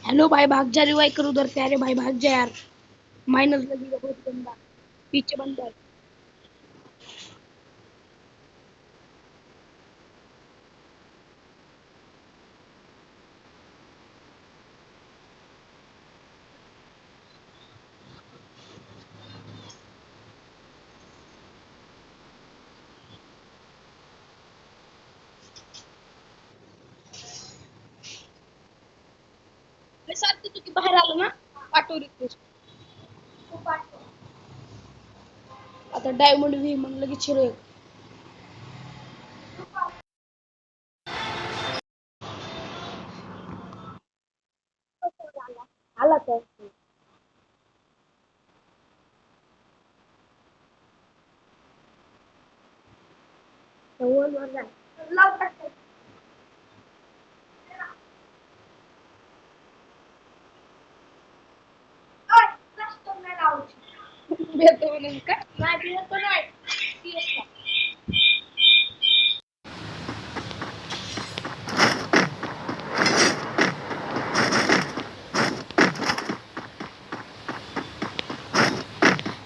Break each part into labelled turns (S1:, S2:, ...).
S1: Hello भाई, भाग जा रिवाइव कर उधर से। अरे भाई भाग जा यार, माइनस लगेगा बहुत गंदा। पीछे बंदा है। मी सारखं तू की बाहेर आलं ना, पाठव रिक्वेस्ट. आता डायमंड व्ही मग लगेच हिरो. आला तर वर वर जा. लाव टाक. भेटतो म्हणून का नाही भेटतो नाही.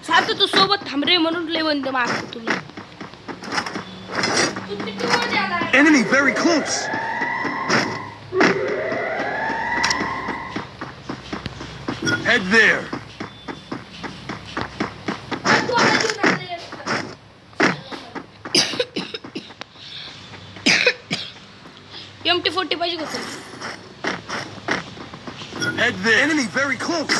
S1: सारखं तू सोबत थांब रे म्हणून लय बंद मारतो तुला.
S2: Enemy very close. Head there.
S1: MT40 पाहिजे का तुला?
S2: Head there. Enemy very close.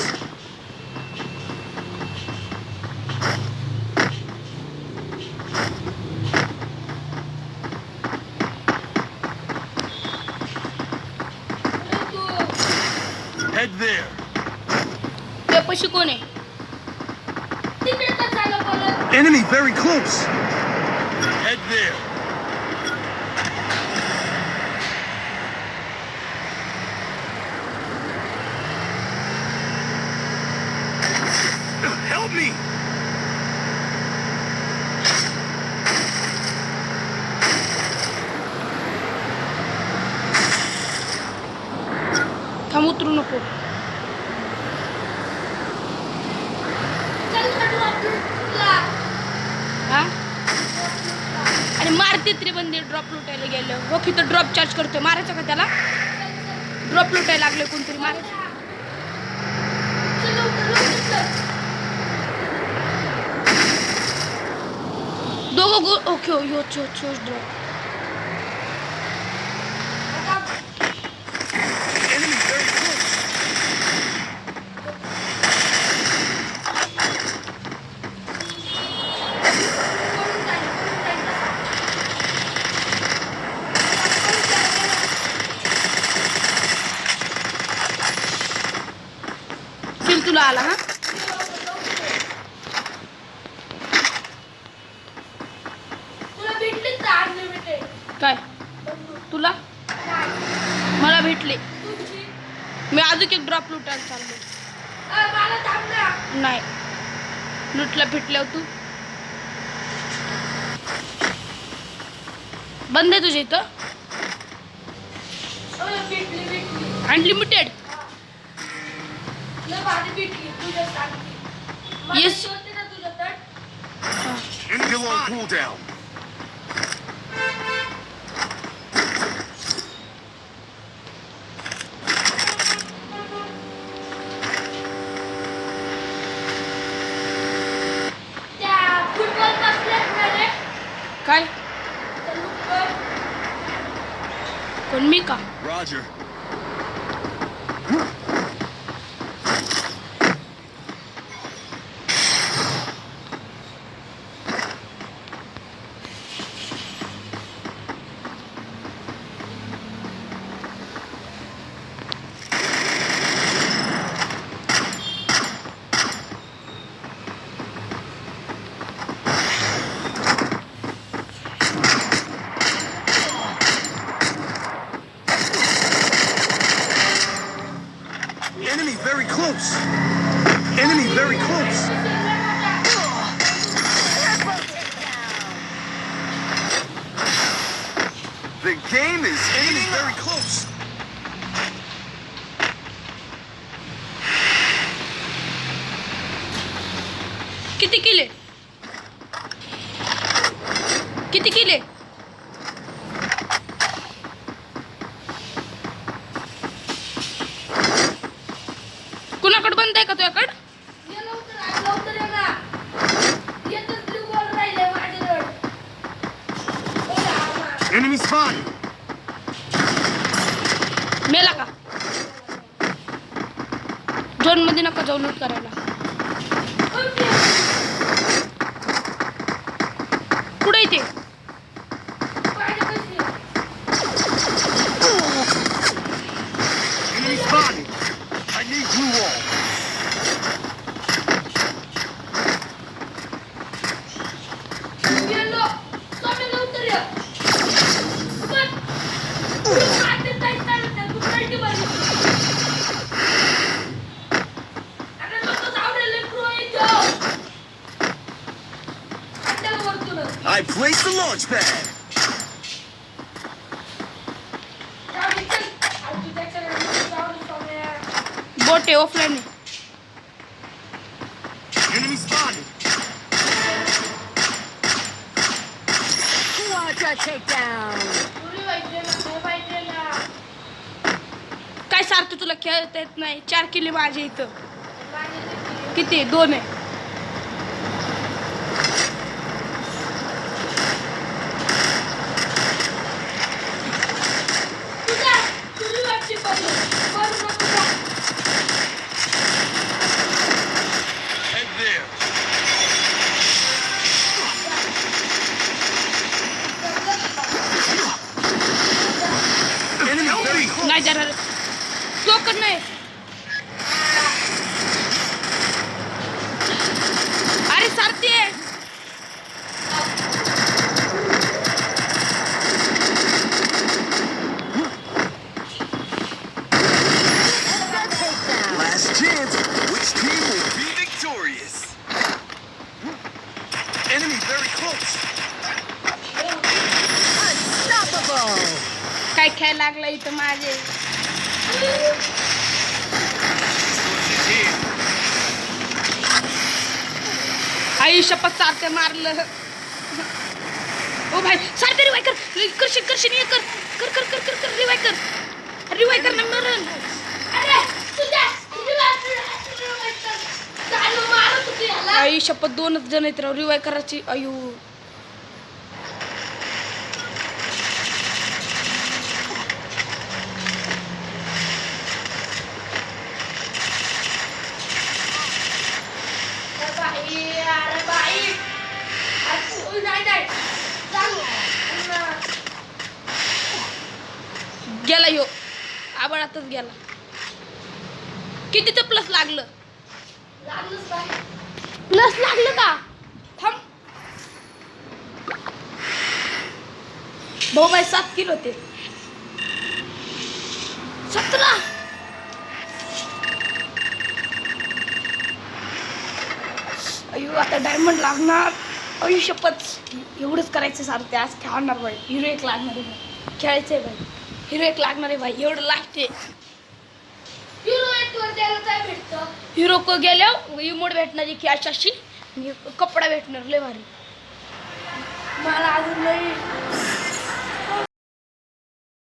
S2: Head there.
S1: ते पशी कोण आहे?
S2: Enemy very close. Head there. Help me.
S1: थांब, उतरू नको. हा? आणि मारते तरी बंदे ड्रॉप लुटायला गेलं. हो की तर ड्रॉप चार्ज करतोय. मारायचं का त्याला? ड्रॉप लुटायला लागले कोणतरी. मारायचं. दोघं ओके. योच ड्रॉप.
S2: Enemy very close.
S1: किल तुला आला हा? काय तुला? मला भेटले. मी अजून एक ड्रॉप लुटायला चाललो. नाही लुटला भेटल्यावर तू बंद आहे तुझ्या इथं. Unlimited. Yes.
S2: Still on cooldown.
S1: काय कोण मी का?
S2: Roger. Enemy very close. Enemy very close. The game is enemy very close.
S1: किती किले किती किले कुणाकडे बंद आहे का तुझ्याकडं
S2: Enemy spotted.
S1: मेला का झोन मध्ये नका जाऊ लूट करायला कुठे इथे
S2: Enemy spotted. I need blue wall. I placed the launch pad.
S1: बोट आहे offline
S2: Enemy spotted.
S3: Quadra takedown.
S1: काय सारखं तुला खेळता येत नाही 4 किले माझे इथं किती 2 आहे
S2: And there. Enemy very close.
S1: नाही जाणार तो कर नाही अरे सारथी आहे
S2: Last chance. Which team will be victorious? Enemy very close.
S3: Unstoppable.
S1: काय खेळ लागला इथं माझे
S2: Is here.
S1: आई शपथ सारथे मारलं ओ भाई सारथे रिवाय कर करशील करशील ये कर कर कर कर कर कर रिवाय कर ना मरण अरे तुझ्या आई शपथ 2च जण आहेत राव रिवाय करायची अयो गेला यो आबाळातच गेला कितीचं प्लस लागलं प्लस लागलं का थांब भाऊ बाई 7 किलो ते 17 अयो आता डायमंड लागणार अयो शपथ एवढंच करायचं सारं आज खेळणार बाई हिरो एक लागणार आहे भाई खेळायचंय भाई हिरो एक लागणार आहे भाई एवढं लागते हिरो को गेल्यावर इमोट भेटणार की अशी कपडा भेटणार लय भारी मला अजून लई